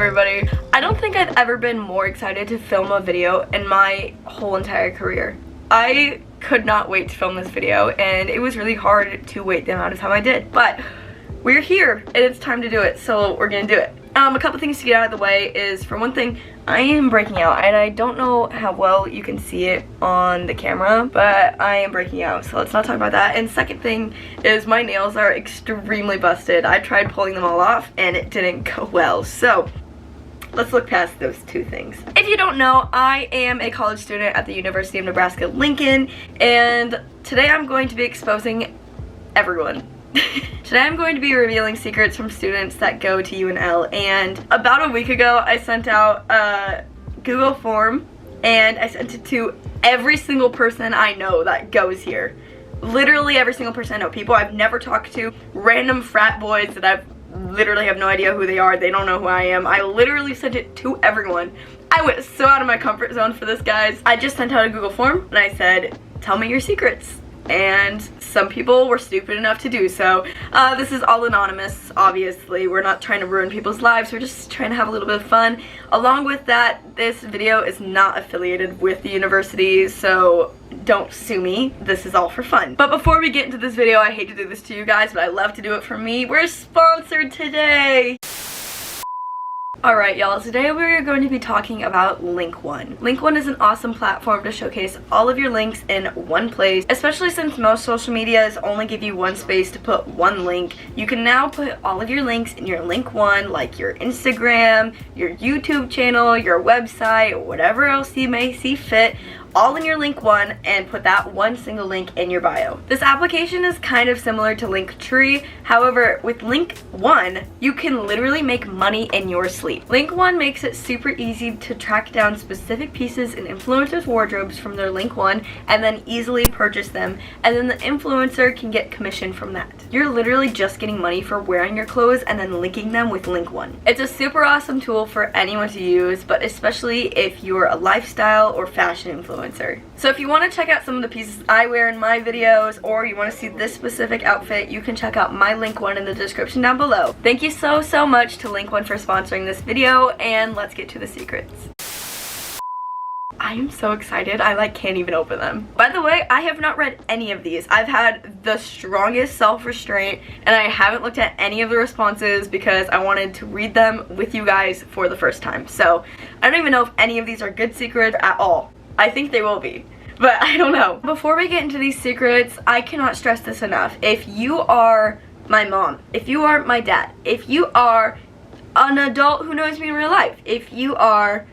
everybody. I don't think I've ever been more excited to film a video in my whole entire career. I could not wait to film this video, and it was really hard to wait the amount of time I did, but we're here and it's time to do it, so we're gonna do it. A couple things to get out of the way is, for one thing, I am breaking out, and I don't know how well you can see it on the camera, but I am breaking out, so let's not talk about that. And second thing is, my nails are extremely busted. I tried pulling them all off and it didn't go well, so let's look past those two things. If you don't know, I am a college student at the University of Nebraska-Lincoln, and today I'm going to be exposing everyone. Today I'm going to be revealing secrets from students that go to UNL, and about a week ago I sent out a Google form and I sent it to every single person I know that goes here. Literally every single person I know. People I've never talked to, random frat boys that I literally have no idea who they are, they don't know who I am. I literally sent it to everyone. I went so out of my comfort zone for this, guys. I just sent out a Google form and I said, tell me your secrets. And some people were stupid enough to do so. This is all anonymous, obviously. We're not trying to ruin people's lives, we're just trying to have a little bit of fun. Along with that, this video is not affiliated with the university, so don't sue me. This is all for fun. But before we get into this video, I hate to do this to you guys, but I love to do it for me. We're sponsored today! Alright y'all, today we're going to be talking about LINK.ONE. LINK.ONE is an awesome platform to showcase all of your links in one place, especially since most social medias only give you one space to put one link. You can now put all of your links in your LINK.ONE, like your Instagram, your YouTube channel, your website, whatever else you may see fit, all in your LINK.ONE, and put that one single link in your bio. This application is kind of similar to Linktree. However, with LINK.ONE, you can literally make money in your sleep. LINK.ONE makes it super easy to track down specific pieces in influencers' wardrobes from their LINK.ONE and then easily purchase them, and then the influencer can get commission from that. You're literally just getting money for wearing your clothes and then linking them with LINK.ONE. It's a super awesome tool for anyone to use, but especially if you're a lifestyle or fashion influencer. So if you want to check out some of the pieces I wear in my videos, or you want to see this specific outfit, you can check out my LINK.ONE in the description down below. Thank you so much to LINK.ONE for sponsoring this video, and let's get to the secrets. I am so excited, I can't even open them. By the way, I have not read any of these. I've had the strongest self-restraint, and I haven't looked at any of the responses because I wanted to read them with you guys for the first time. So I don't even know if any of these are good secrets at all. I think they will be, but I don't know. Before we get into these secrets, I cannot stress this enough. If you are my mom, if you are my dad, if you are an adult who knows me in real life, if you are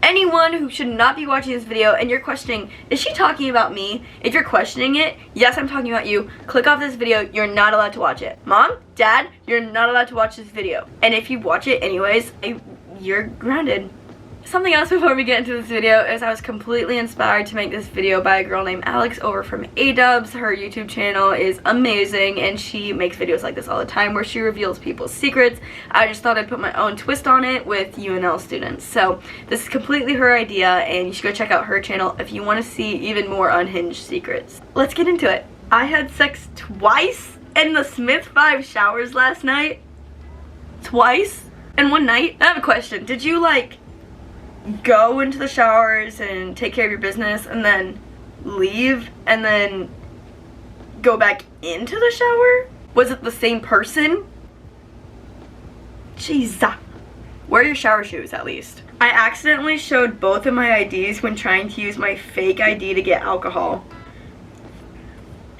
anyone who should not be watching this video and you're questioning, is she talking about me? If you're questioning it, yes, I'm talking about you. Click off this video. You're not allowed to watch it. Mom, Dad, you're not allowed to watch this video. And if you watch it anyways, you're grounded. Something else before we get into this video is I was completely inspired to make this video by a girl named Alex over from A-Dubs. Her YouTube channel is amazing, and she makes videos like this all the time where she reveals people's secrets. I just thought I'd put my own twist on it with UNL students. So this is completely her idea, and you should go check out her channel if you want to see even more unhinged secrets. Let's get into it. I had sex twice in the Smith 5 showers last night. Twice in one night. I have a question. Did you go into the showers and take care of your business and then leave and then go back into the shower? Was it the same person? Jeez. Wear your shower shoes at least. I accidentally showed both of my IDs when trying to use my fake ID to get alcohol.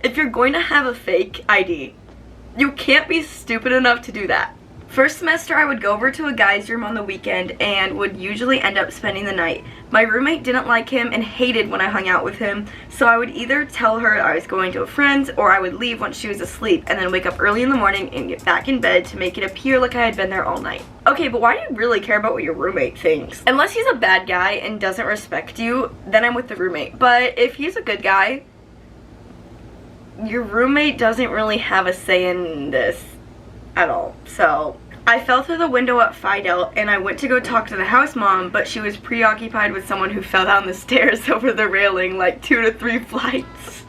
If you're going to have a fake ID, you can't be stupid enough to do that. First semester, I would go over to a guy's room on the weekend and would usually end up spending the night. My roommate didn't like him and hated when I hung out with him, so I would either tell her I was going to a friend's or I would leave once she was asleep and then wake up early in the morning and get back in bed to make it appear like I had been there all night. Okay, but why do you really care about what your roommate thinks? Unless he's a bad guy and doesn't respect you, then I'm with the roommate. But if he's a good guy, your roommate doesn't really have a say in this at all. So I fell through the window at Fidel and I went to go talk to the house mom, but she was preoccupied with someone who fell down the stairs over the railing 2 to 3 flights.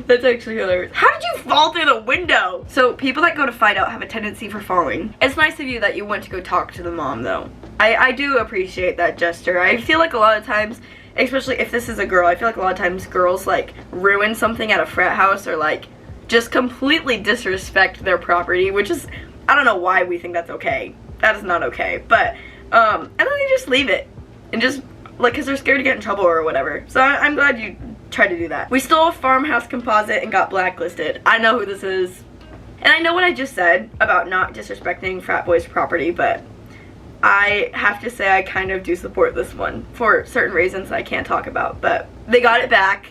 That's actually hilarious. How did you fall through the window? So people that go to fight out have a tendency for falling. It's nice of you that you went to go talk to the mom though. I do appreciate that gesture. I feel like a lot of times, especially if this is a girl, I feel like a lot of times girls like ruin something at a frat house or like just completely disrespect their property, which is, I don't know why we think that's okay. That is not okay. But, and then they just leave it. And just, like, because they're scared to get in trouble or whatever. So I'm glad you tried to do that. We stole a farmhouse composite and got blacklisted. I know who this is. And I know what I just said about not disrespecting frat boys' property, but I have to say I kind of do support this one for certain reasons I can't talk about, but they got it back.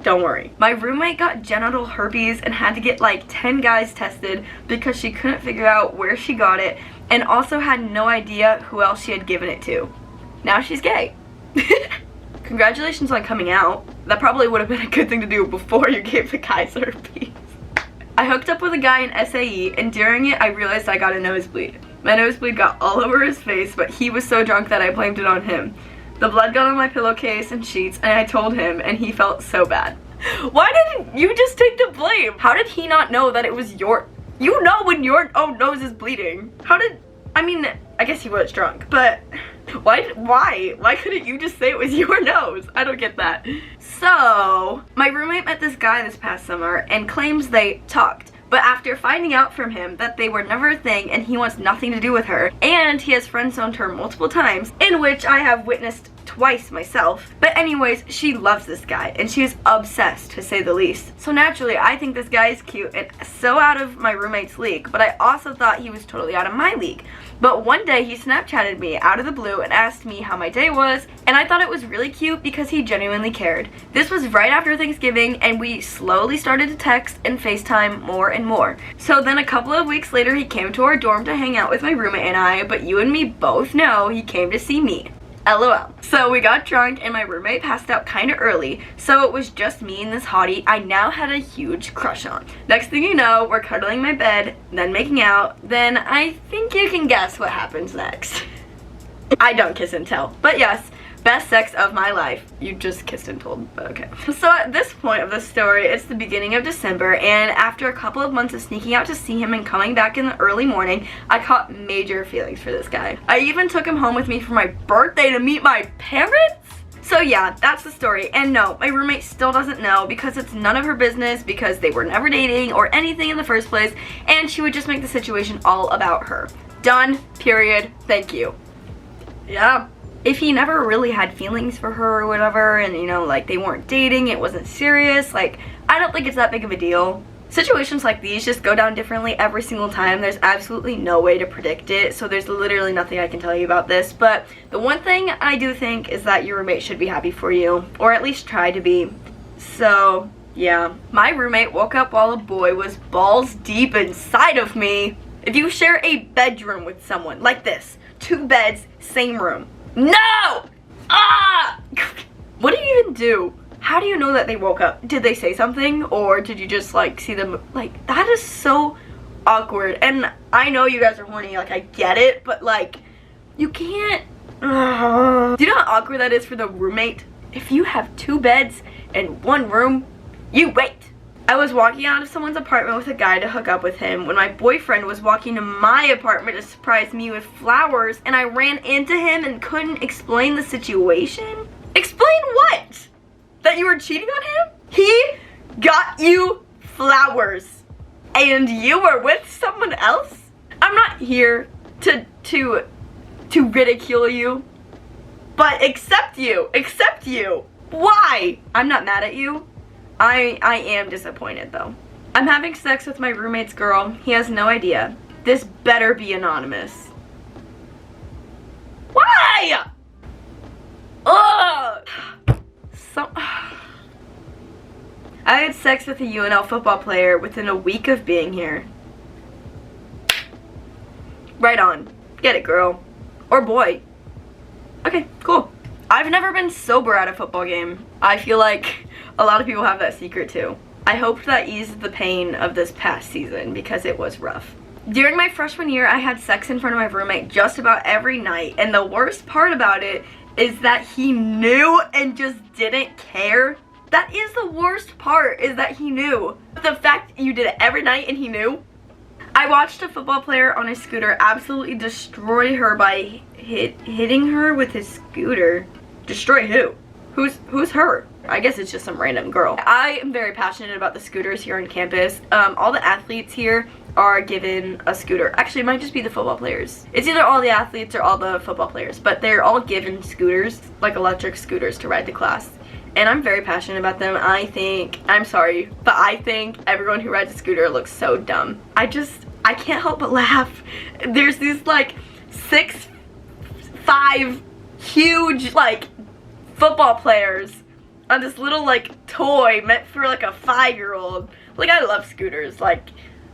Don't worry. My roommate got genital herpes and had to get like 10 guys tested because she couldn't figure out where she got it and also had no idea who else she had given it to. Now she's gay. Congratulations on coming out. That probably would have been a good thing to do before you gave the guys herpes. I hooked up with a guy in SAE and during it I realized I got a nosebleed. My nosebleed got all over his face, but he was so drunk that I blamed it on him. The blood got on my pillowcase and sheets, and I told him, and he felt so bad. Why didn't you just take the blame? How did he not know that it was your... You know when your own nose is bleeding. How did... I mean, I guess he was drunk, but... Why couldn't you just say it was your nose? I don't get that. So, my roommate met this guy this past summer and claims they talked. But after finding out from him that they were never a thing and he wants nothing to do with her, and he has friend-zoned her multiple times, in which I have witnessed twice myself. But anyways, she loves this guy and she is obsessed, to say the least. So naturally, I think this guy is cute and so out of my roommate's league, but I also thought he was totally out of my league. But one day he Snapchatted me out of the blue and asked me how my day was, and I thought it was really cute because he genuinely cared. This was right after Thanksgiving and we slowly started to text and FaceTime more and more. So then a couple of weeks later he came to our dorm to hang out with my roommate and I, but you and me both know he came to see me. LOL. So we got drunk and my roommate passed out kind of early, so it was just me and this hottie I now had a huge crush on. Next thing you know, we're cuddling in my bed, then making out, then I think you can guess what happens next. I don't kiss and tell, but yes, best sex of my life. You just kissed and told, but okay. So at this point of the story, it's the beginning of December, and after a couple of months of sneaking out to see him and coming back in the early morning, I caught major feelings for this guy. I even took him home with me for my birthday to meet my parents. So yeah, that's the story. And no, my roommate still doesn't know because it's none of her business because they were never dating or anything in the first place, and she would just make the situation all about her. Done, period, thank you. Yeah. If he never really had feelings for her or whatever, and you know, like they weren't dating, it wasn't serious, like I don't think it's that big of a deal. Situations like these just go down differently every single time. There's absolutely no way to predict it, so there's literally nothing I can tell you about this. But the one thing I do think is that your roommate should be happy for you, or at least try to be. So yeah, my roommate woke up while a boy was balls deep inside of me. If you share a bedroom with someone like this, 2 beds, same room. No! Ah! What do you even do? How do you know that they woke up? Did they say something? Or did you just like see them? Like, that is so awkward. And I know you guys are horny, like I get it, but like, you can't. Do you know how awkward that is for the roommate? If you have 2 beds and 1 room, you wait. I was walking out of someone's apartment with a guy to hook up with him when my boyfriend was walking to my apartment to surprise me with flowers, and I ran into him and couldn't explain the situation. Explain what? That you were cheating on him? He got you flowers and you were with someone else? I'm not here to ridicule you, but accept you. Why? I'm not mad at you. I am disappointed though. I'm having sex with my roommate's girl. He has no idea. This better be anonymous. Why? Ugh. I had sex with a UNL football player within a week of being here. Right on. Get it, girl. Or boy. Okay, cool. I've never been sober at a football game. I feel like a lot of people have that secret too. I hoped that eased the pain of this past season because it was rough. During my freshman year, I had sex in front of my roommate just about every night, and the worst part about it is that he knew and just didn't care. That is the worst part, is that he knew. The fact you did it every night and he knew. I watched a football player on a scooter absolutely destroy her by hitting her with his scooter. Destroy who? Who's her? I guess it's just some random girl. I am very passionate about the scooters here on campus. All the athletes here are given a scooter. Actually, it might just be the football players. It's either all the athletes or all the football players, but they're all given scooters, like electric scooters, to ride to class. And I'm very passionate about them. I'm sorry, but I think everyone who rides a scooter looks so dumb. I can't help but laugh. There's these like 6'5" huge like football players on this little like toy meant for like a 5-year-old. Like, I love scooters. Like,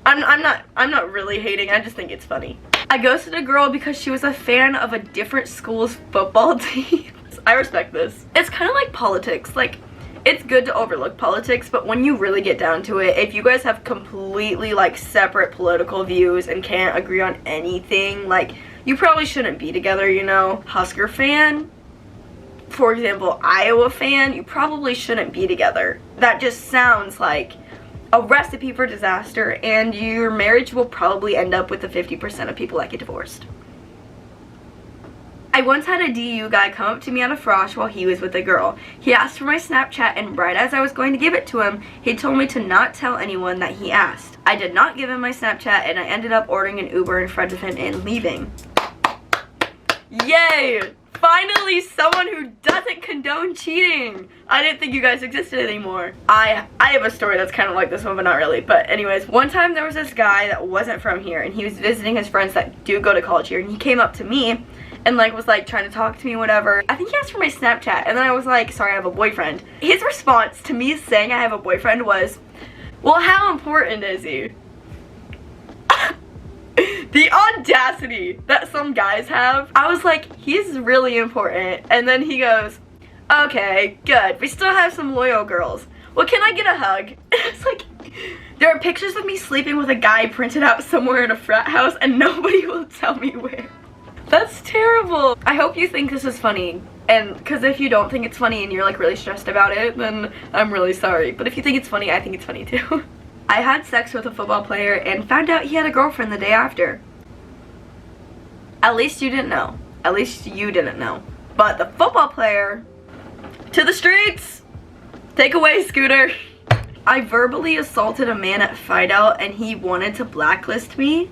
I'm not really hating, I just think it's funny. I ghosted a girl because she was a fan of a different school's football team. I respect this. It's kind of like politics. Like, it's good to overlook politics, but when you really get down to it, if you guys have completely like separate political views and can't agree on anything, like, you probably shouldn't be together, you know? Husker fan, for example, Iowa fan, you probably shouldn't be together. That just sounds like a recipe for disaster, and your marriage will probably end up with the 50% of people that get divorced. I once had a DU guy come up to me at a frosh while he was with a girl. He asked for my Snapchat, and right as I was going to give it to him, he told me to not tell anyone that he asked. I did not give him my Snapchat, and I ended up ordering an Uber in front of him and leaving. Yay! Finally, someone who doesn't condone cheating. I didn't think you guys existed anymore. I have a story that's kind of like this one, but not really. But anyways, one time there was this guy that wasn't from here, and he was visiting his friends that do go to college here, and he came up to me and like was like trying to talk to me, whatever. I think he asked for my Snapchat, and then I was like, sorry, I have a boyfriend. His response to me saying I have a boyfriend was, well, how important is he? The audacity that some guys have. I was like, he's really important. And then he goes, okay, good. We still have some loyal girls. Well, can I get a hug? It's like, there are pictures of me sleeping with a guy printed out somewhere in a frat house, and nobody will tell me where. That's terrible. I hope you think this is funny. And because if you don't think it's funny and you're like really stressed about it, then I'm really sorry. But if you think it's funny, I think it's funny too. I had sex with a football player and found out he had a girlfriend the day after. At least you didn't know. At least you didn't know. But the football player, to the streets! Take away, Scooter. I verbally assaulted a man at Fight Out and he wanted to blacklist me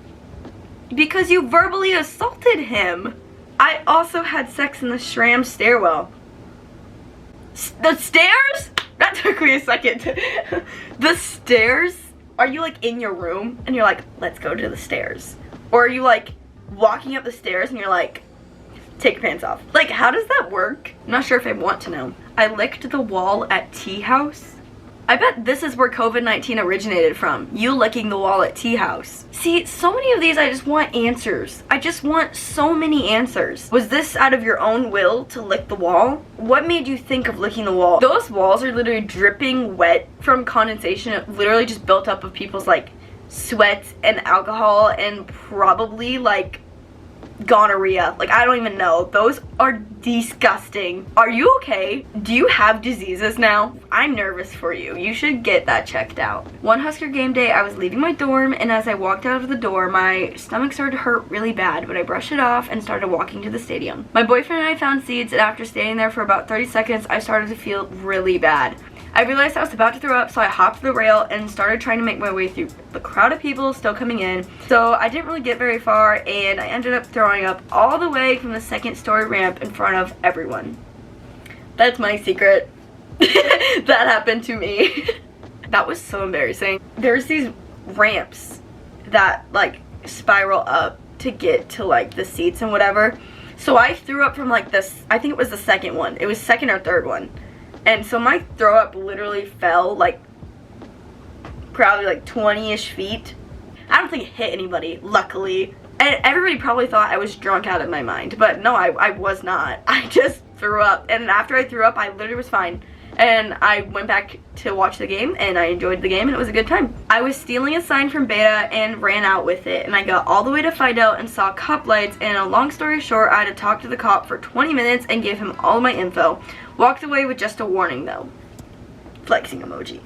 because you verbally assaulted him. I also had sex in the Shram stairwell. The stairs? That took me a second. The stairs? Are you like in your room and you're like, let's go to the stairs? Or are you like walking up the stairs and you're like, take your pants off? Like, how does that work? I'm not sure if I want to know. I licked the wall at Tea House. I bet this is where COVID-19 originated from. You licking the wall at Tea House. See, so many of these I just want answers. I just want so many answers. Was this out of your own will to lick the wall? What made you think of licking the wall? Those walls are literally dripping wet from condensation. It literally just built up of people's like sweat and alcohol and probably like gonorrhea. Like, I don't even know. Those are disgusting. Are you okay? Do you have diseases now? I'm nervous for you. You should get that checked out. One Husker game day, I was leaving my dorm, and as I walked out of the door, my stomach started to hurt really bad, but I brushed it off and started walking to the stadium. My boyfriend and I found seats, and after standing there for about 30 seconds, I started to feel really bad. I realized I was about to throw up, so I hopped the rail and started trying to make my way through the crowd of people still coming in. So I didn't really get very far, and I ended up throwing up all the way from the second-story ramp in front of everyone. That's my secret. That happened to me. That was so embarrassing. There's these ramps that like spiral up to get to like the seats and whatever. So I threw up from like this, I think it was the second one. It was second or third one. And so my throw up literally fell like probably like 20-ish feet. I don't think it hit anybody, luckily. And everybody probably thought I was drunk out of my mind. But no, I was not. I just threw up. And after I threw up, I literally was fine. And I went back to watch the game, and I enjoyed the game, and it was a good time. I was stealing a sign from Beta and ran out with it, and I got all the way to Fight Out and saw cop lights, and a long story short, I had to talk to the cop for 20 minutes and give him all my info. Walked away with just a warning, though. flexing emoji.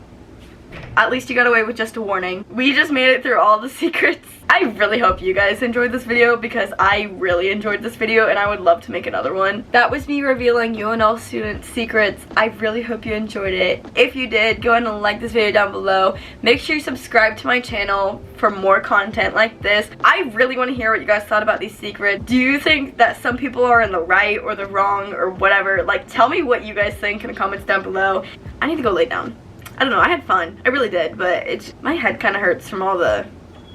At least you got away with just a warning. We just made it through all the secrets. I really hope you guys enjoyed this video because I really enjoyed this video and I would love to make another one. That was me revealing UNL student secrets. I really hope you enjoyed it. If you did, go ahead and like this video down below. Make sure you subscribe to my channel for more content like this. I really want to hear what you guys thought about these secrets. Do you think that some people are in the right or the wrong or whatever? Like, tell me what you guys think in the comments down below. I need to go lay down. I don't know, I had fun. I really did, but my head kind of hurts from all the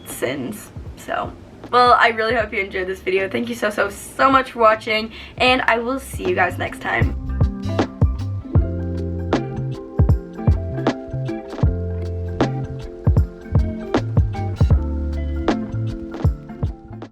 sins, so. Well, I really hope you enjoyed this video. Thank you so much for watching, and I will see you guys next time.